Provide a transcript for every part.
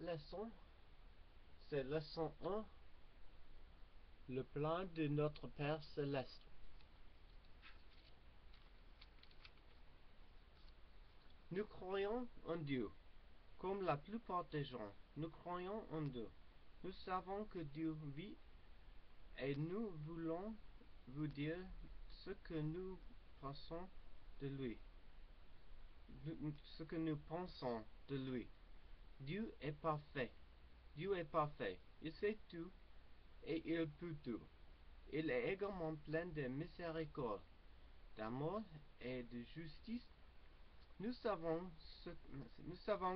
leçon, c'est leçon 1, le plan de notre Père Céleste. Nous croyons en Dieu, comme la plupart des gens. Nous croyons en Dieu. Nous savons que Dieu vit et nous voulons vous dire ce que nous pensons de lui. Ce que nous pensons de lui. Dieu est parfait. Dieu est parfait. Il sait tout et il peut tout. Il est également plein de miséricorde, d'amour et de justice. Nous savons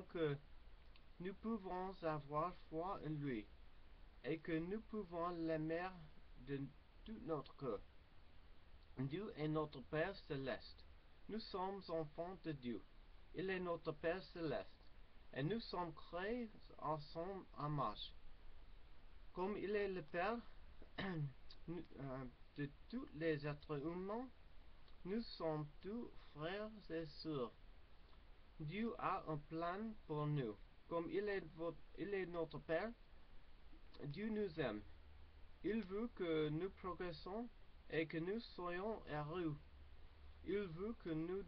que nous pouvons avoir foi en lui et que nous pouvons l'aimer de tout notre cœur. Dieu est notre Père Céleste. Nous sommes enfants de Dieu. Il est notre Père Céleste et nous sommes créés en son image. Comme il est le Père de tous les êtres humains, nous sommes tous frères et sœurs. Dieu a un plan pour nous. Comme il est notre Père, Dieu nous aime. Il veut que nous progressions et que nous soyons heureux. Il veut que nous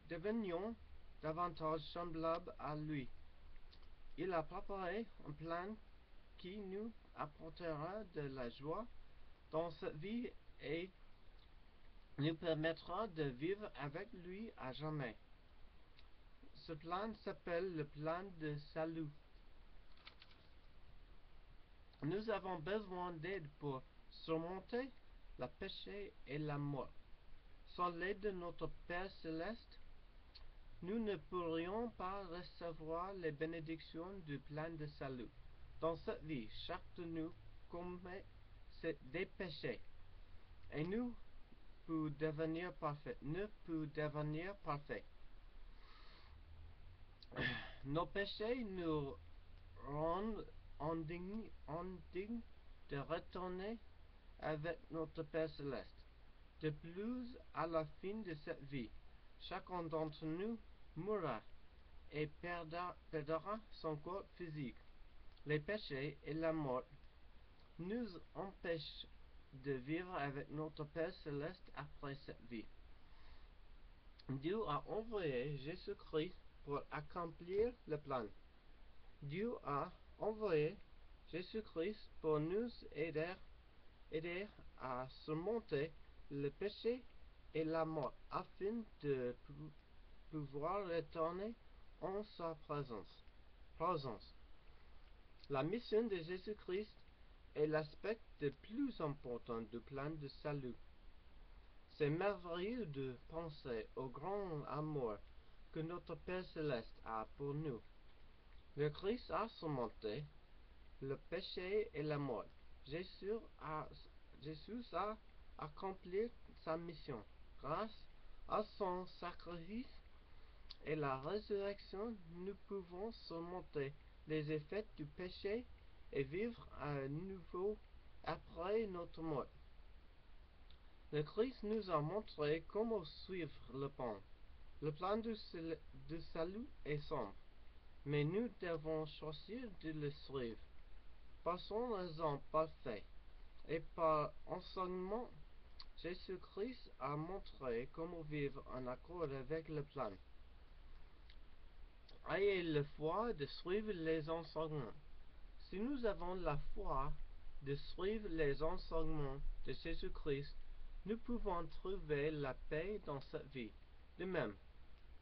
devenions davantage semblables à lui. Il a préparé un plan qui nous apportera de la joie dans cette vie et nous permettra de vivre avec lui à jamais. Ce plan s'appelle le plan de salut. Nous avons besoin d'aide pour surmonter le péché et la mort. Sans l'aide de notre Père Céleste, nous ne pourrions pas recevoir les bénédictions du plan de salut. Dans cette vie, chaque de nous commet des péchés et ne peut devenir parfait. Nos péchés nous rendent indignes de retourner avec notre Père Céleste. De plus, à la fin de cette vie, chacun d'entre nous mourra et perdra son corps physique. Les péchés et la mort nous empêchent de vivre avec notre Père Céleste après cette vie. Dieu a envoyé Jésus-Christ pour accomplir le plan. Dieu a envoyé Jésus-Christ pour nous aider à surmonter le péché et la mort afin de pouvoir retourner en sa présence. La mission de Jésus-Christ est l'aspect le plus important du plan de salut. C'est merveilleux de penser au grand amour que notre Père Céleste a pour nous. Le Christ a surmonté le péché et la mort. Jésus a accompli sa mission. Grâce à son sacrifice et la résurrection, nous pouvons surmonter les effets du péché et vivre à nouveau après notre mort. Le Christ nous a montré comment suivre le plan. Le plan du salut est simple, mais nous devons choisir de le suivre. Par son exemple parfait et par enseignement, Jésus-Christ a montré comment vivre en accord avec le plan. Ayez la foi de suivre les enseignements. Si nous avons la foi de suivre les enseignements de Jésus-Christ, nous pouvons trouver la paix dans cette vie. De même,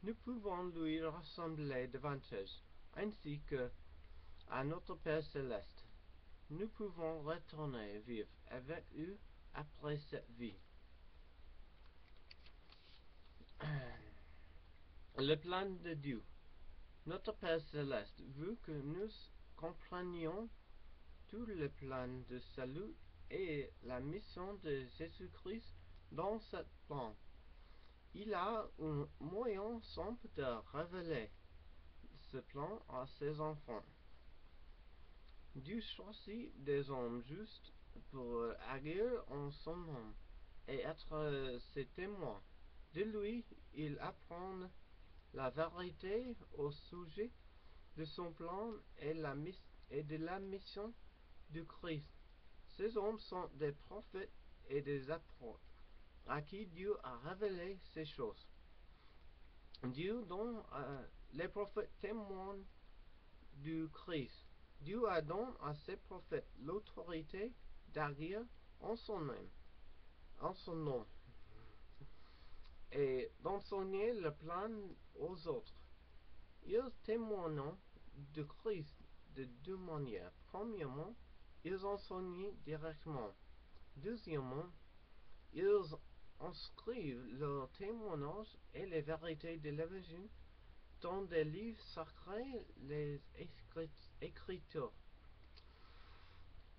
nous pouvons lui ressembler davantage, ainsi que à notre Père Céleste. Nous pouvons retourner vivre avec eux après cette vie. Le plan de Dieu. Notre Père Céleste veut que nous comprenions tout le plan de salut et la mission de Jésus-Christ dans ce plan. Il a un moyen simple de révéler ce plan à ses enfants. Dieu choisit des hommes justes pour agir en son nom et être ses témoins. De lui, il apprend la vérité au sujet de son plan et de la mission du Christ. Ces hommes sont des prophètes et des apôtres à qui Dieu a révélé ces choses. Dieu dont les prophètes témoignent du Christ. Dieu a donné à ces prophètes l'autorité d'agir en son nom, et d'enseigner le plan aux autres. Ils témoignent de Christ de deux manières. Premièrement, ils enseignent directement. Deuxièmement, ils inscrivent leurs témoignages et les vérités de l'Évangile dans des livres sacrés, les Écritures.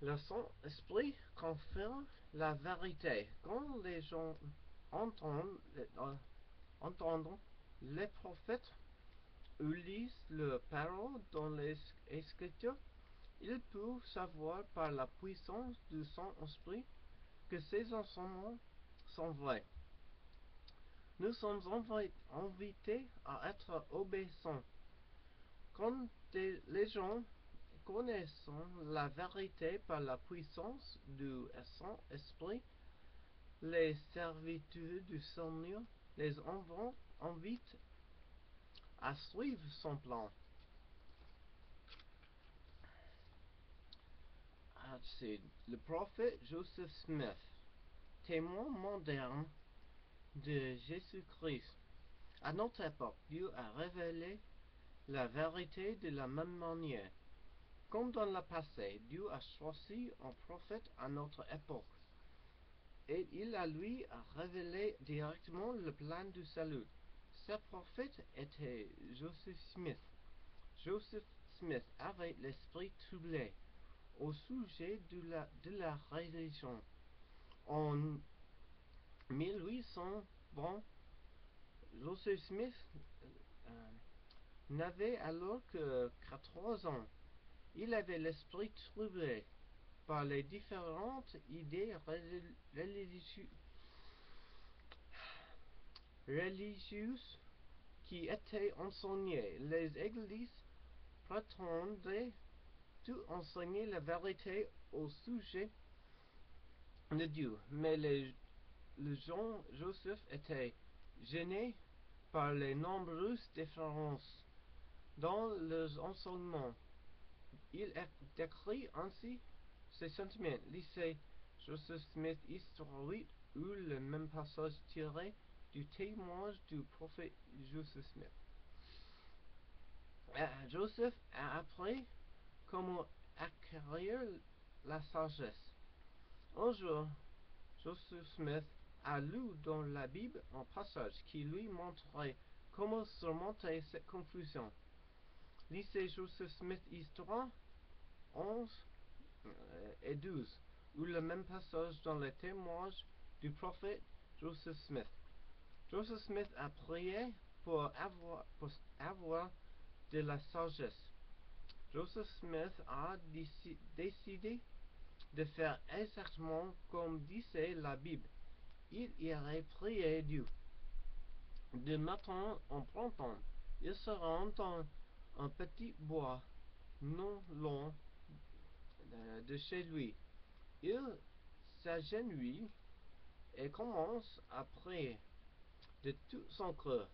Le Saint-Esprit confirme la vérité. Quand les gens entendent les prophètes ou lisent leurs paroles dans les Écritures, ils peuvent savoir par la puissance du Saint-Esprit que ces enseignements sont vrais. Nous sommes invités à être obéissants. Quand les gens connaissent la vérité par la puissance du Saint-Esprit, les serviteurs du Seigneur les invitent à suivre son plan. C'est le prophète Joseph Smith, témoin moderne de Jésus-Christ. À notre époque, Dieu a révélé la vérité de la même manière. Comme dans le passé, Dieu a choisi un prophète à notre époque, et il a lui révélé directement le plan du salut. Ce prophète était Joseph Smith. Joseph Smith avait l'esprit troublé au sujet de la religion. En 1820, Joseph Smith n'avait alors que 14 ans. Il avait l'esprit troublé par les différentes idées religieuses qui étaient enseignées. Les églises prétendaient tout enseigner la vérité au sujet de Dieu, mais le jeune Joseph était gêné par les nombreuses différences dans leurs enseignements. Il décrit ainsi ses sentiments. Lisez Joseph Smith, Histoire 8, ou le même passage tiré du témoignage du prophète Joseph Smith. Joseph a appris comment acquérir la sagesse. Un jour, Joseph Smith a lu dans la Bible un passage qui lui montrait comment surmonter cette confusion. Lisez Joseph Smith, Histoire 11 et 12, ou le même passage dans les témoignages du prophète Joseph Smith. Joseph Smith a prié pour avoir de la sagesse. Joseph Smith a décidé de faire exactement comme disait la Bible. Il irait prier Dieu. De matin en printemps, il se rend dans un petit bois non loin de chez lui. Il s'agenouille et commence à prier de tout son cœur.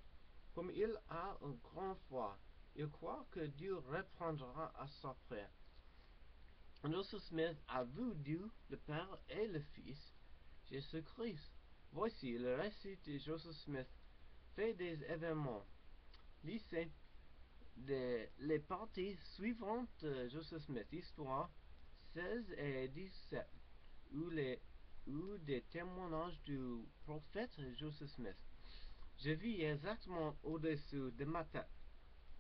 Comme il a une grande foi, il croit que Dieu répondra à sa prière. Joseph Smith a vu Dieu, le Père et le Fils, Jésus-Christ. Voici le récit de Joseph Smith fait des événements. Lisez les parties suivantes de Joseph Smith, Histoire 16 et 17, ou des témoignages du prophète Joseph Smith. Je vis exactement au-dessus de ma tête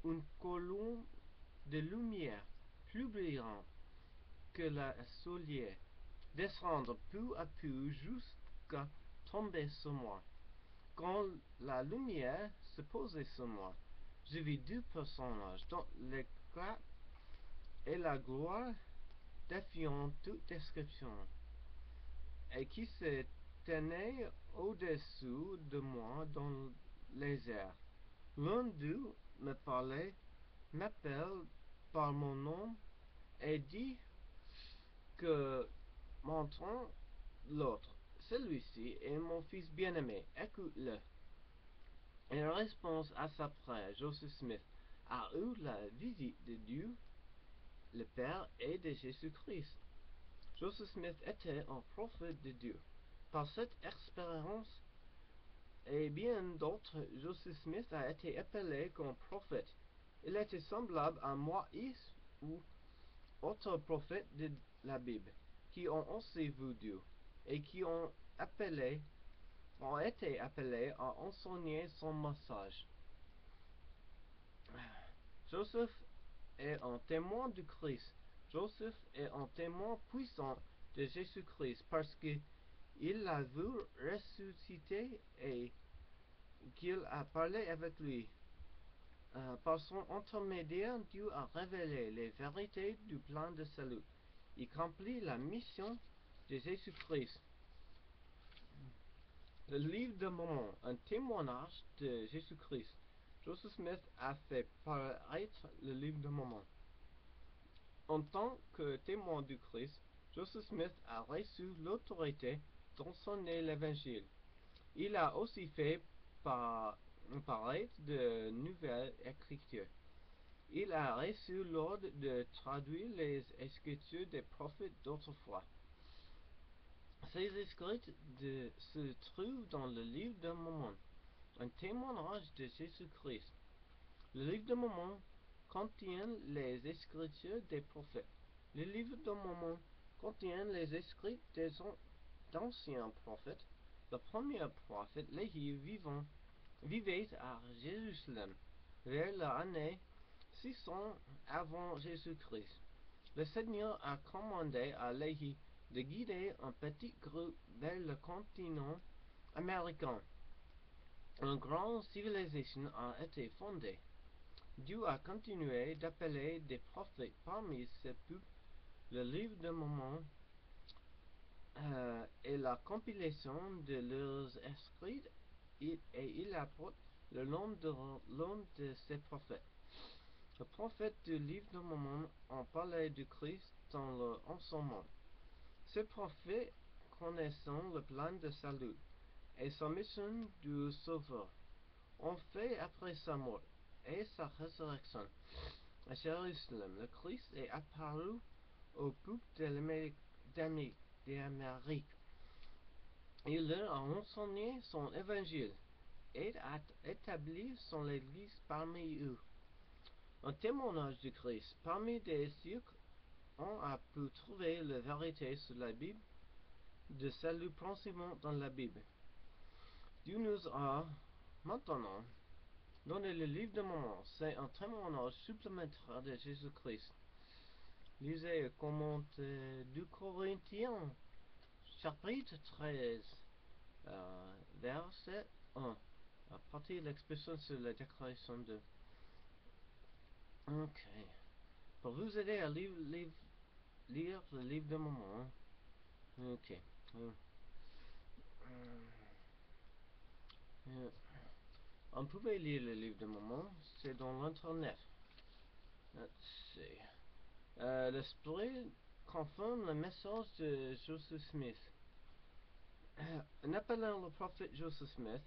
une colonne de lumière plus brillante que la soleil, descendre peu à peu jusqu'à tomber sur moi. Quand la lumière se posait sur moi, je vis deux personnages dont l'éclat et la gloire défiant toute description, et qui se tenaient au-dessous de moi dans les airs. L'un d'eux me parlait m'appelle par mon nom et dit que m'entend l'autre. Celui-ci est mon fils bien-aimé, écoute-le. En réponse à sa prière, Joseph Smith a eu la visite de Dieu, le Père et de Jésus-Christ. Joseph Smith était un prophète de Dieu. Par cette expérience et bien d'autres, Joseph Smith a été appelé comme prophète. Il était semblable à Moïse ou autres prophètes de la Bible, qui ont aussi vu Dieu et qui ont été appelés à enseigner son message. Joseph est un témoin du Christ. Joseph est un témoin puissant de Jésus-Christ parce qu'il l'a vu ressusciter et qu'il a parlé avec lui. Par son intermédiaire, Dieu a révélé les vérités du plan de salut. Il accomplit la mission de Jésus-Christ. Le livre de Mormon, un témoignage de Jésus-Christ. Joseph Smith a fait paraître le livre de Mormon. En tant que témoin du Christ, Joseph Smith a reçu l'autorité d'enseigner l'Évangile. Il a aussi fait paraître de nouvelles écritures. Il a reçu l'ordre de traduire les Écritures des prophètes d'autrefois. Ces écrits se trouvent dans le livre de Mormon, un témoignage de Jésus-Christ. Le livre de Mormon contient les Écritures des prophètes. Le livre de Mormon contient les écrits des anciens prophètes. Le premier prophète, Léhi, vivait à Jérusalem vers l'année 600 avant Jésus-Christ. Le Seigneur a commandé à Léhi de guider un petit groupe vers le continent américain. Une grande civilisation a été fondée. Dieu a continué d'appeler des prophètes parmi ce peuple. Le livre de Mormon est la compilation de leurs écrits et il apporte le nom de l'un de ces prophètes. Les prophètes du livre de Mormon ont parlé du Christ dans leur enseignement. Ces prophètes connaissant le plan de salut et sa mission du Sauveur ont fait après sa mort et sa résurrection à Jérusalem. Le Christ est apparu au peuple d'Amérique. Il leur a enseigné son évangile et a établi son église parmi eux. Un témoignage du Christ. Parmi des siècles, on a pu trouver la vérité sur la Bible, de salut principalement dans la Bible. Dieu nous a maintenant donné le livre de Mormon. C'est un témoignage supplémentaire de Jésus-Christ. Lisez et commentez 2 Corinthiens, chapitre 13, verset 1, à partir de l'expression sur la déclaration de. Ok. Pour vous aider à lire le livre de Mormon. Ok. On pouvait lire le livre de Mormon, c'est dans l'internet. Let's see. L'esprit confirme le message de Joseph Smith. En appelant le prophète Joseph Smith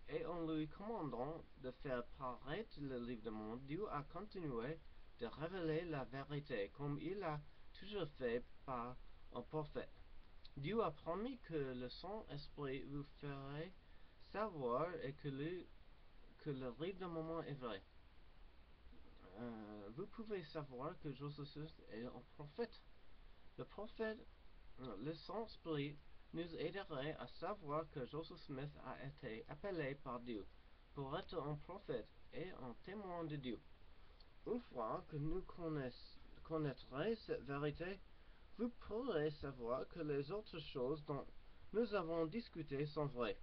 et en lui commandant de faire paraître le livre de Mormon, Dieu a continué de révéler la vérité comme il a toujours fait par un prophète. Dieu a promis que le Saint-Esprit vous ferait savoir et que le livre de Mormon est vrai. Vous pouvez savoir que Joseph Smith est un prophète. Le prophète, le Saint-Esprit, nous aiderait à savoir que Joseph Smith a été appelé par Dieu pour être un prophète et un témoin de Dieu. Une fois que nous connaîtrez cette vérité, vous pourrez savoir que les autres choses dont nous avons discuté sont vraies.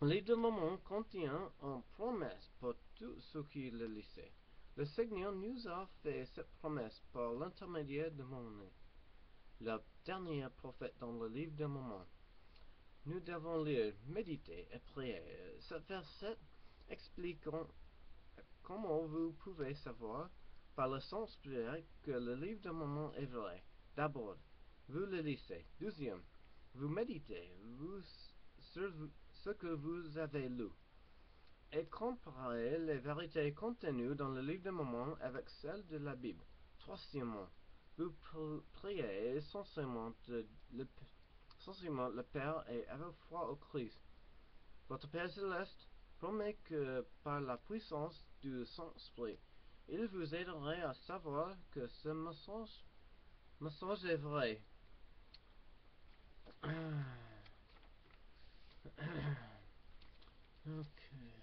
Le livre de Mormon contient une promesse pour tous ceux qui le lisent. Le Seigneur nous a fait cette promesse par l'intermédiaire de Mormon, le dernier prophète dans le livre de Mormon. Nous devons lire, méditer et prier. Ce verset explique comment vous pouvez savoir par le sens spirituel que le livre de Mormon est vrai? D'abord, vous le lisez. Deuxième, vous méditez sur ce que vous avez lu et comparez les vérités contenues dans le livre de Mormon avec celles de la Bible. Troisièmement, vous priez essentiellement le Père et avez foi au Christ. Votre Père céleste promet que par la puissance du Saint-Esprit, il vous aiderait à savoir que ce message est vrai. Ok.